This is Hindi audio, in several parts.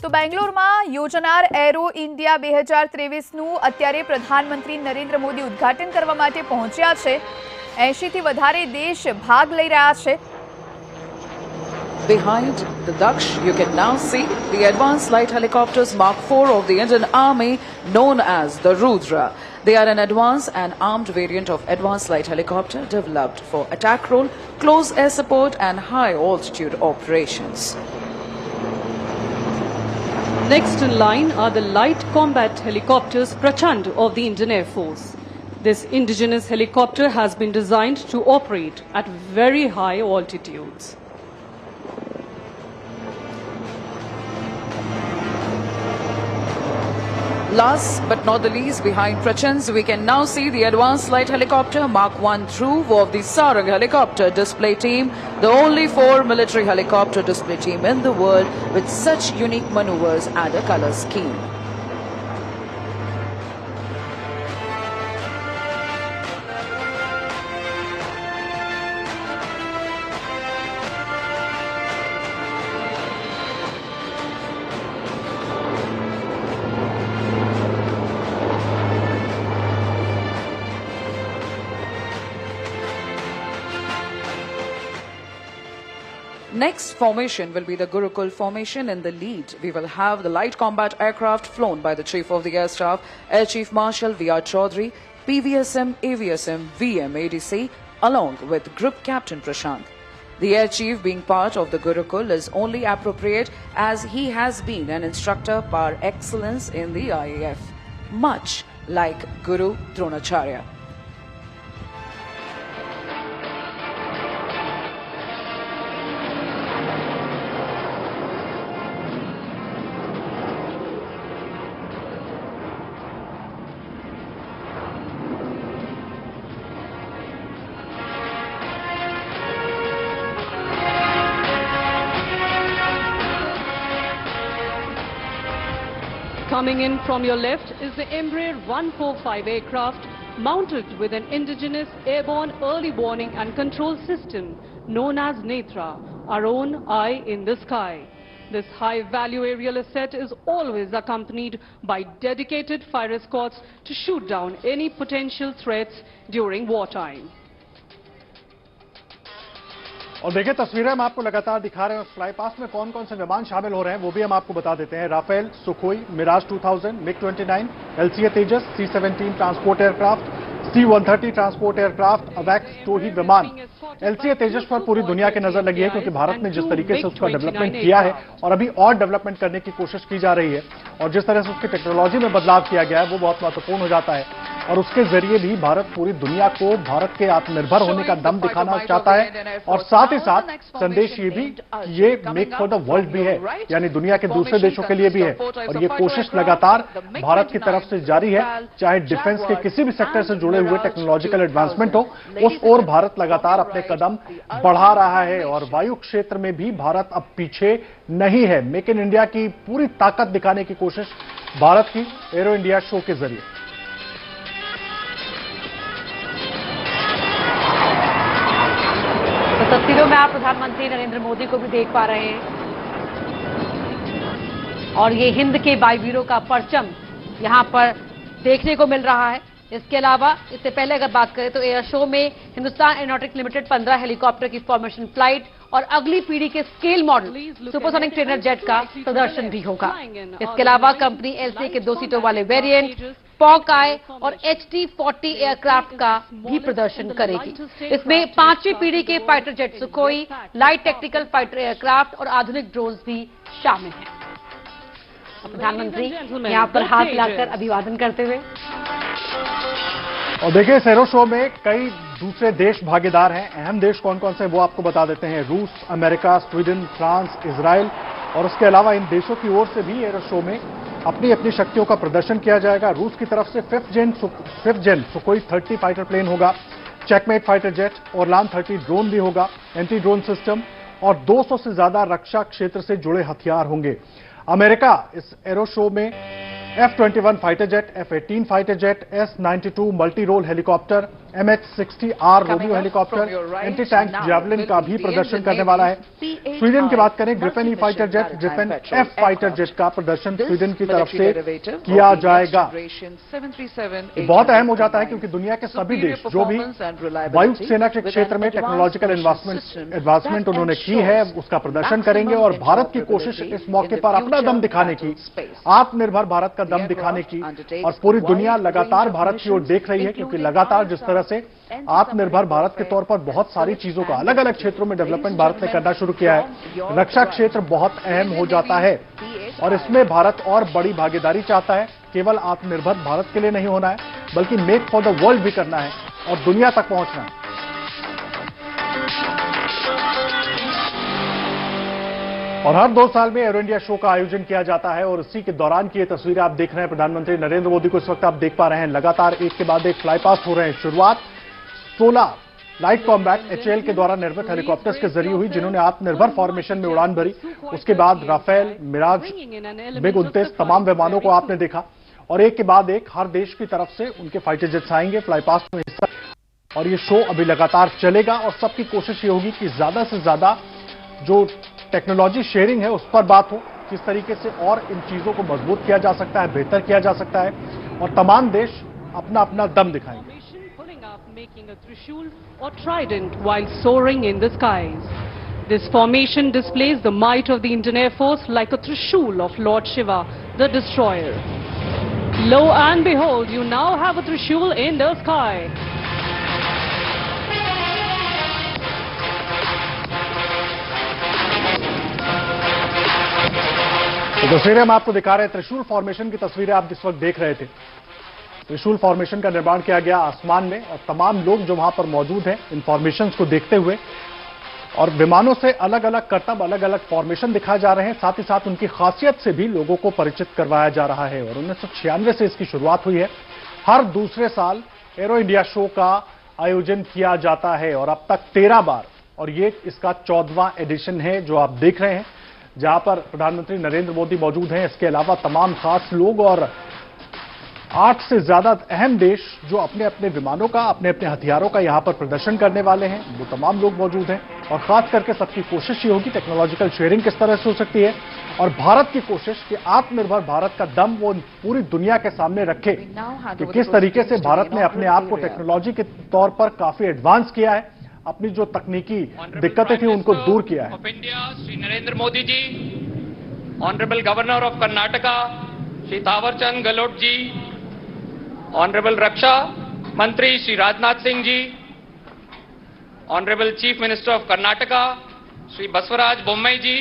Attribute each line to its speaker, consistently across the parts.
Speaker 1: તો બેંગ્લોરમાં યોજાનાર એરો ઇન્ડિયા 2023નું અત્યારે પ્રધાનમંત્રી નરેન્દ્ર મોદી ઉદ્ઘાટન કરવા માટે પહોંચ્યા છે। 80 થી વધારે દેશ ભાગ લઈ રહ્યા છે।
Speaker 2: Behind the Daksh, you can now see the advanced light helicopters Mark IV of the Indian Army, known as the Rudra. They are an advanced and armed variant of advanced light helicopter developed for attack role, close air support and high altitude operations.
Speaker 3: Next in line are the light combat helicopters Prachand of the Indian Air Force. This indigenous helicopter has been designed to operate at very high altitudes.
Speaker 2: Last but not the least, behind Prachands, we can now see the advanced light helicopter Mark I Dhruv of the Sarang helicopter display team, the only 4 military helicopter display team in the world with such unique maneuvers and a color scheme. Next formation will be the Gurukul formation. In the lead, we will have the light combat aircraft flown by the Chief of the Air Staff, Air Chief Marshal V.R. Chaudhary, PVSM, AVSM, VM, ADC, along with Group Captain Prashant. The Air Chief being part of the Gurukul is only appropriate as he has been an instructor par excellence in the IAF, much like Guru Dronacharya.
Speaker 3: Coming in from your left is the Embraer 145 aircraft mounted with an indigenous airborne early warning and control system known as Netra, our own eye in the sky. This high-value aerial asset is always accompanied by dedicated fire escorts to shoot down any potential threats during wartime.
Speaker 4: और देखिए तस्वीरें हम आपको लगातार दिखा रहे हैं। उस फ्लाई पास में कौन कौन से विमान शामिल हो रहे हैं वो भी हम आपको बता देते हैं। राफेल, सुखोई, मिराज 2000, मिग-29, LCA Tejas, C-17 transport aircraft, C-130 transport aircraft, अवैक्स टोही विमान। LCA तेजस पर पूरी दुनिया की नजर लगी है क्योंकि भारत ने जिस तरीके से उसका डेवलपमेंट किया है और अभी और डेवलपमेंट करने की कोशिश की जा रही है और जिस तरह से उसकी टेक्नोलॉजी में बदलाव किया गया है वो बहुत महत्वपूर्ण हो जाता है और उसके जरिए भी भारत पूरी दुनिया को भारत के आत्मनिर्भर होने का दम दिखाना चाहता है और साथ ही साथ संदेश ये भी ये मेक फॉर द वर्ल्ड भी है, यानी दुनिया के दूसरे देशों के लिए भी है और ये कोशिश लगातार भारत की तरफ से जारी है। चाहे डिफेंस के किसी भी सेक्टर से जुड़े हुए टेक्नोलॉजिकल एडवांसमेंट हो, उस ओर भारत लगातार अपने कदम बढ़ा रहा है और वायु क्षेत्र में भी भारत अब पीछे नहीं है। मेक इन इंडिया की पूरी ताकत दिखाने की कोशिश भारत की एरो इंडिया शो के जरिए।
Speaker 5: तो तस्वीरों में आप प्रधानमंत्री नरेंद्र मोदी को भी देख पा रहे हैं और ये हिंद के वायुवीरों का परचम यहां पर देखने को मिल रहा है। इसके अलावा इससे पहले अगर बात करें तो एयर शो में हिंदुस्तान एरोनॉटिक्स लिमिटेड 15 हेलीकॉप्टर की फॉर्मेशन फ्लाइट और अगली पीढ़ी के scale model supersonic trainer jet का प्रदर्शन भी होगा। इसके अलावा कंपनी एलसीए के 2 सीटों वाले वेरिएंट, पॉक आई और HT-40 एयरक्राफ्ट का भी प्रदर्शन करेगी। इसमें 5वीं पीढ़ी के fighter jet Sukhoi, light tactical fighter aircraft और आधुनिक ड्रोन्स भी शामिल हैं। प्रधानमंत्री यहां पर हाथ मिलाकर अभिवादन करते हुए।
Speaker 4: और देखिए इस एरो शो में कई दूसरे देश भागीदार हैं। अहम देश कौन कौन से वो आपको बता देते हैं। रूस, अमेरिका, स्वीडन, फ्रांस, इजराइल और उसके अलावा इन देशों की ओर से भी एरो शो में अपनी अपनी शक्तियों का प्रदर्शन किया जाएगा। रूस की तरफ से फिफ्थ जेन सुखोई 30 फाइटर प्लेन होगा, checkmate fighter jet, Orlan 30 drone भी होगा, एंटी ड्रोन सिस्टम और 200 से ज्यादा रक्षा क्षेत्र से जुड़े हथियार होंगे। अमेरिका इस एरो शो में F-21 fighter jet, F-18 fighter jet, S-92 multi role helicopter MH-60R Romeo helicopter anti tank javelin का भी प्रदर्शन करने वाला है। स्वीडन की बात करें, Griffin E fighter jet, Griffin F fighter jet का प्रदर्शन स्वीडन की तरफ से किया जाएगा। बहुत अहम हो जाता है क्योंकि दुनिया के सभी देश जो भी वायुसेना के क्षेत्र में टेक्नोलॉजिकल एडवांसमेंट उन्होंने की है उसका प्रदर्शन करेंगे और भारत की कोशिश इस मौके पर अपना दम दिखाने की, आत्मनिर्भर भारत का दम दिखाने की, और पूरी दुनिया लगातार भारत की ओर देख रही है क्योंकि लगातार जिस तरह से आत्मनिर्भर भारत के तौर पर बहुत सारी चीजों का अलग अलग क्षेत्रों में डेवलपमेंट भारत ने करना शुरू किया है। रक्षा क्षेत्र बहुत अहम हो जाता है और इसमें भारत और बड़ी भागीदारी चाहता है। केवल आत्मनिर्भर भारत के लिए नहीं होना है बल्कि मेक फॉर द वर्ल्ड भी करना है और दुनिया तक पहुंचना है। और हर 2 साल में एरो इंडिया शो का आयोजन किया जाता है और इसी के दौरान की ये तस्वीरें आप देख रहे हैं। प्रधानमंत्री नरेंद्र मोदी को इस वक्त आप देख पा रहे हैं, लगातार एक के बाद एक फ्लाई पास्ट हो रहे हैं। शुरुआत 16 लाइट कॉम्बैट HAL के द्वारा निर्मित हेलीकॉप्टर्स के जरिए हुई जिन्होंने आत्मनिर्भर फॉर्मेशन में उड़ान भरी। उसके बाद राफेल, मिराज, MiG-29 तमाम विमानों को आपने देखा और एक के बाद एक हर देश की तरफ से उनके फाइटर जेट्स आएंगे, फ्लाई पास्ट में हिस्सा, और ये शो अभी लगातार चलेगा और सबकी कोशिश ये होगी कि ज्यादा से ज्यादा जो टेक्नोलॉजी शेयरिंग है उस पर बात हो, किस तरीके से और इन चीजों को मजबूत किया जा सकता है, बेहतर किया जा सकता है और तमाम देश अपना अपना दम दिखाएंगे।
Speaker 3: Making a Trishul or trident while soaring in the skies. This formation displays the might of the Indian Air Force like a Trishul of Lord Shiva, the destroyer. Lo and behold, you now have a Trishul in the sky.
Speaker 4: तो तस्वीरें हम आपको दिखा रहे हैं, त्रिशूल फॉर्मेशन की तस्वीरें आप जिस वक्त देख रहे थे। त्रिशूल फॉर्मेशन का निर्माण किया गया आसमान में और तमाम लोग जो वहां पर मौजूद हैं इन फॉर्मेशंस को देखते हुए और विमानों से अलग अलग करतब, अलग अलग फॉर्मेशन दिखाए जा रहे हैं। साथ ही साथ उनकी खासियत से भी लोगों को परिचित करवाया जा रहा है और 1996 से इसकी शुरुआत हुई है। हर दूसरे साल एरो इंडिया शो का आयोजन किया जाता है और अब तक 13 बार, और ये इसका 14वां एडिशन है जो आप देख रहे हैं, जहां पर प्रधानमंत्री नरेंद्र मोदी मौजूद हैं। इसके अलावा तमाम खास लोग और 8 से ज्यादा अहम देश जो अपने अपने विमानों का, अपने अपने हथियारों का यहां पर प्रदर्शन करने वाले हैं, वो तमाम लोग मौजूद हैं और खास करके सबकी कोशिश ये होगी टेक्नोलॉजिकल शेयरिंग किस तरह से हो सकती है और भारत की कोशिश कि आत्मनिर्भर भारत का दम वो पूरी दुनिया के सामने रखे कि किस तरीके से भारत ने अपने आप को टेक्नोलॉजी के तौर पर काफी एडवांस किया है, अपनी जो तकनीकी दिक्कतें थी उनको दूर किया है।
Speaker 6: Shri Narendra Modi ji, honourable governor of Karnataka Shri Thawarchand Gehlot ji, honourable रक्षा मंत्री Shri Rajnath Singh ji, honourable chief minister of Karnataka Shri Basavaraj Bommai ji,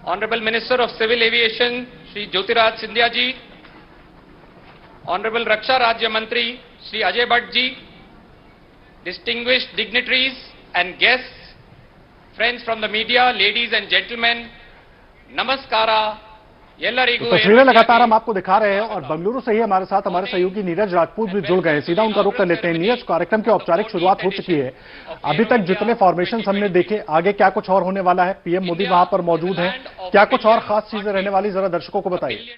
Speaker 6: honourable minister of civil aviation Shri Jyotiraj Scindia ji, honourable रक्षा राज्य मंत्री Shri Ajay Bhatt ji, distinguished dignitaries and guests, friends from the media, ladies and gentlemen, namaskara.
Speaker 4: तस्वीरें लगातार हम आपको दिखा रहे हैं और बेंगलुरु से ही हमारे साथ हमारे सहयोगी नीरज राजपूत भी जुड़ गए। सीधा उनका रुख कर लेते हैं। नीरज, कार्यक्रम की औपचारिक शुरुआत हो चुकी है, अभी तक जितने फॉर्मेशंस हमने देखे, आगे क्या कुछ और होने वाला है? पीएम मोदी वहां पर मौजूद हैं, क्या कुछ और खास चीजें रहने वाली, जरा दर्शकों को बताइए।